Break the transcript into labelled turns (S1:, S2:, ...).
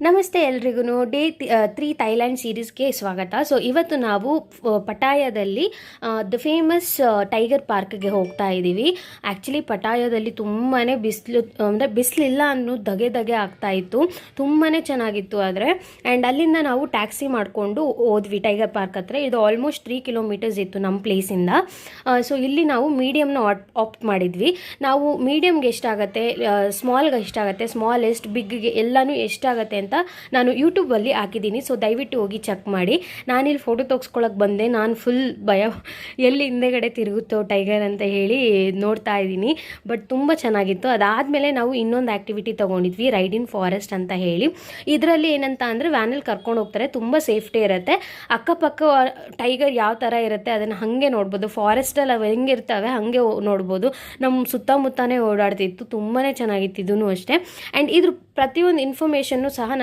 S1: ನಮಸ್ತೆ ಎಲ್ರಿಗೂ day 3 Thailand ಸೀರೀಸ್ಗೆ ಸ್ವಾಗತ. ಸೊ ಇವತ್ತು ನಾವು ಪಟಾಯದಲ್ಲಿ ದ ಫೇಮಸ್ ಟೈಗರ್ ಪಾರ್ಕ್ಗೆ ಹೋಗ್ತಾ ಇದ್ದೀವಿ. ಆ್ಯಕ್ಚುಲಿ ಪಟಾಯದಲ್ಲಿ ತುಂಬಾ ಬಿಸಿಲು, ಅಂದರೆ ಬಿಸಿಲಿಲ್ಲ ಅನ್ನೋ ಧಗೆ ಆಗ್ತಾ ಇತ್ತು. ತುಂಬಾ ಚೆನ್ನಾಗಿತ್ತು. ಆದರೆ ಆ್ಯಂಡ್ ಅಲ್ಲಿಂದ ನಾವು ಟ್ಯಾಕ್ಸಿ ಮಾಡಿಕೊಂಡು ಹೋದ್ವಿ ಟೈಗರ್ ಪಾರ್ಕ್ ಹತ್ರ. ಇದು ಆಲ್ಮೋಸ್ಟ್ 3 ಕಿಲೋಮೀಟರ್ಸ್ ಇತ್ತು ನಮ್ಮ ಪ್ಲೇಸಿಂದ. ಸೊ ಇಲ್ಲಿ ನಾವು ಮೀಡಿಯಮ್ನ ಆಪ್ಟ್ ಮಾಡಿದ್ವಿ. ನಾವು ಮೀಡಿಯಮ್ಗೆ ಎಷ್ಟಾಗುತ್ತೆ, ಸ್ಮಾಲ್ಗೆ ಎಷ್ಟಾಗುತ್ತೆ, ಸ್ಮಾಲೆಸ್ಟ್ ಬಿಗ್ಗೆ ಎಲ್ಲನೂ ಎಷ್ಟಾಗುತ್ತೆ ಅಂತ ನಾನು ಯೂಟ್ಯೂಬಲ್ಲಿ ಹಾಕಿದ್ದೀನಿ. ಸೊ ದಯವಿಟ್ಟು ಹೋಗಿ ಚೆಕ್ ಮಾಡಿ. ನಾನಿಲ್ಲಿ ಫೋಟೋ ತೆಗೆಸ್ಕೊಳಕ್ಕೆ ಬಂದೆ. ನಾನು ಫುಲ್ ಭಯ, ಎಲ್ಲಿ ಹಿಂದೆಗಡೆ ತಿರುಗುತ್ತೋ ಟೈಗರ್ ಅಂತ ಹೇಳಿ ನೋಡ್ತಾ ಇದ್ದೀನಿ. ಬಟ್ ತುಂಬ ಚೆನ್ನಾಗಿತ್ತು. ಅದಾದಮೇಲೆ ನಾವು ಇನ್ನೊಂದು ಆ್ಯಕ್ಟಿವಿಟಿ ತೊಗೊಂಡಿದ್ವಿ, ರೈಡ್ ಇನ್ ಫಾರೆಸ್ಟ್ ಅಂತ ಹೇಳಿ. ಇದರಲ್ಲಿ ಏನಂತ ಅಂದರೆ ವ್ಯಾನಲ್ಲಿ ಕರ್ಕೊಂಡು ಹೋಗ್ತಾರೆ. ತುಂಬ ಸೇಫ್ಟಿ ಇರುತ್ತೆ. ಅಕ್ಕಪಕ್ಕ ಟೈಗರ್ ಯಾವ ಥರ ಇರುತ್ತೆ ಅದನ್ನು ಹಾಗೆ ನೋಡ್ಬೋದು. ಫಾರೆಸ್ಟಲ್ಲಿ ಅವು ಹೆಂಗಿರ್ತವೆ ಹಾಗೆ ನೋಡ್ಬೋದು. ನಮ್ಮ ಸುತ್ತಮುತ್ತನೇ ಓಡಾಡ್ತಿತ್ತು. ತುಂಬಾ ಚೆನ್ನಾಗಿತ್ತು ಇದೂ ಅಷ್ಟೇ. ಆ್ಯಂಡ್ ಇದ್ರ ಪ್ರತಿಯೊಂದು ಇನ್ಫಾರ್ಮೇಷನ್ನು ಸಹ